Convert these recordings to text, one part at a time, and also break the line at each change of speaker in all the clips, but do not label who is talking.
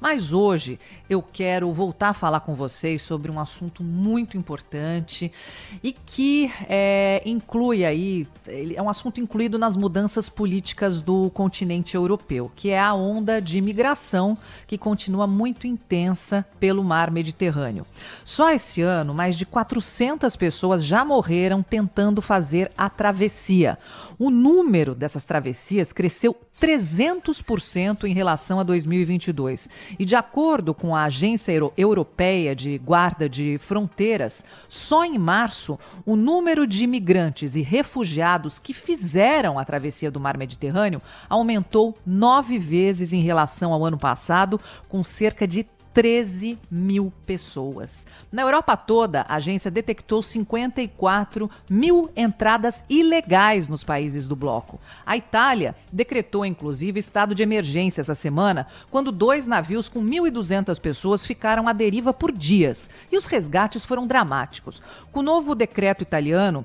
Mas hoje eu quero voltar a falar com vocês sobre um assunto muito importante e que inclui aí, é um assunto incluído nas mudanças políticas do continente europeu, que é a onda de imigração que continua muito intensa pelo mar Mediterrâneo. Só esse ano, mais de 400 pessoas já morreram tentando fazer a travessia. O número dessas travessias cresceu 300% em relação a 2022. E de acordo com a Agência Europeia de Guarda de Fronteiras, só em março, o número de imigrantes e refugiados que fizeram a travessia do mar Mediterrâneo aumentou 9 vezes em relação ao ano passado, com cerca de 13 mil pessoas. Na Europa toda, a agência detectou 54 mil entradas ilegais nos países do bloco. A Itália decretou, inclusive, estado de emergência essa semana, quando 2 navios com 1.200 pessoas ficaram à deriva por dias. E os resgates foram dramáticos. Com o novo decreto italiano,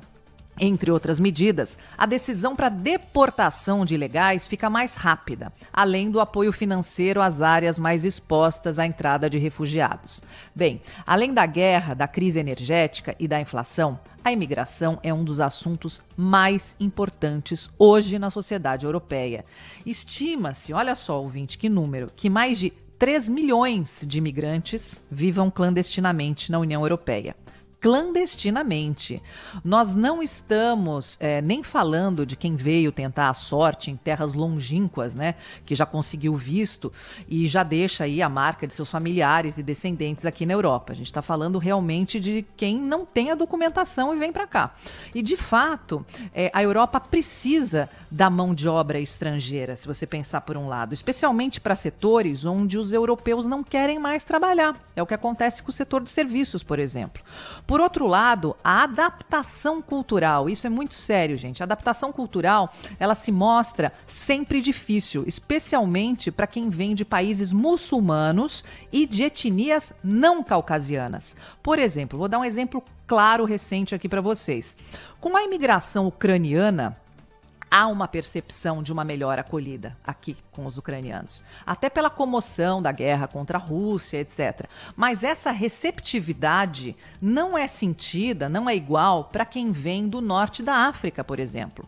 entre outras medidas, a decisão para deportação de ilegais fica mais rápida, além do apoio financeiro às áreas mais expostas à entrada de refugiados. Bem, além da guerra, da crise energética e da inflação, a imigração é um dos assuntos mais importantes hoje na sociedade europeia. Estima-se, olha só, ouvinte, que número, que mais de 3 milhões de imigrantes vivam clandestinamente na União Europeia. Clandestinamente. Nós não estamos nem falando de quem veio tentar a sorte em terras longínquas, né, que já conseguiu visto e já deixa aí a marca de seus familiares e descendentes aqui na Europa. A gente está falando realmente de quem não tem a documentação e vem para cá. E, de fato, a Europa precisa da mão de obra estrangeira, se você pensar por um lado, especialmente para setores onde os europeus não querem mais trabalhar. É o que acontece com o setor de serviços, por exemplo. Por outro lado, a adaptação cultural, isso é muito sério, gente. A adaptação cultural, ela se mostra sempre difícil, especialmente para quem vem de países muçulmanos e de etnias não caucasianas. Por exemplo, vou dar um exemplo claro, recente aqui para vocês. Com a imigração ucraniana, há uma percepção de uma melhor acolhida aqui com os ucranianos, até pela comoção da guerra contra a Rússia, etc. Mas essa receptividade não é sentida, não é igual para quem vem do norte da África, por exemplo.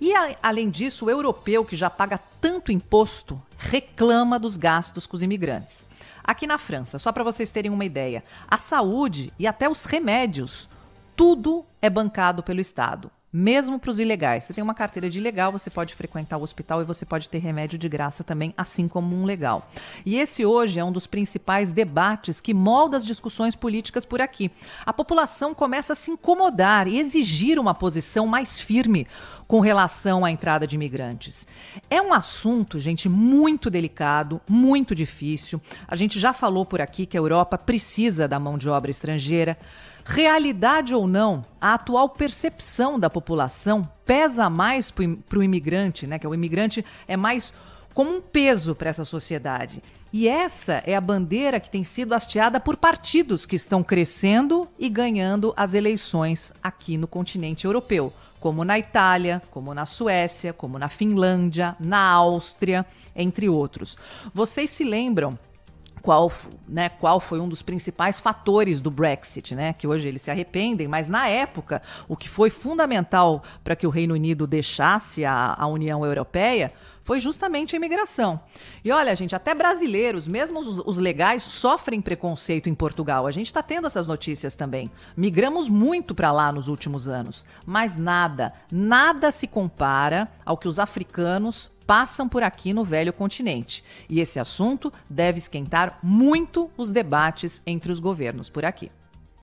E, além disso, o europeu que já paga tanto imposto reclama dos gastos com os imigrantes. Aqui na França, só para vocês terem uma ideia, a saúde e até os remédios, tudo é bancado pelo Estado. Mesmo para os ilegais. Você tem uma carteira de ilegal, você pode frequentar o hospital e você pode ter remédio de graça também, assim como um legal. E esse hoje é um dos principais debates que molda as discussões políticas por aqui. A população começa a se incomodar e exigir uma posição mais firme com relação à entrada de imigrantes. É um assunto, gente, muito delicado, muito difícil. A gente já falou por aqui que a Europa precisa da mão de obra estrangeira. Realidade ou não, a atual percepção da população pesa mais para o imigrante, né? Que o imigrante é mais como um peso para essa sociedade. E essa é a bandeira que tem sido hasteada por partidos que estão crescendo e ganhando as eleições aqui no continente europeu, como na Itália, como na Suécia, como na Finlândia, na Áustria, entre outros. Vocês se lembram qual foi um dos principais fatores do Brexit, né? Que hoje eles se arrependem, mas na época o que foi fundamental para que o Reino Unido deixasse a União Europeia foi justamente a imigração. E olha, gente, até brasileiros, mesmo os legais, sofrem preconceito em Portugal. A gente está tendo essas notícias também. Migramos muito para lá nos últimos anos, mas nada se compara ao que os africanos passam por aqui no velho continente. E esse assunto deve esquentar muito os debates entre os governos por aqui.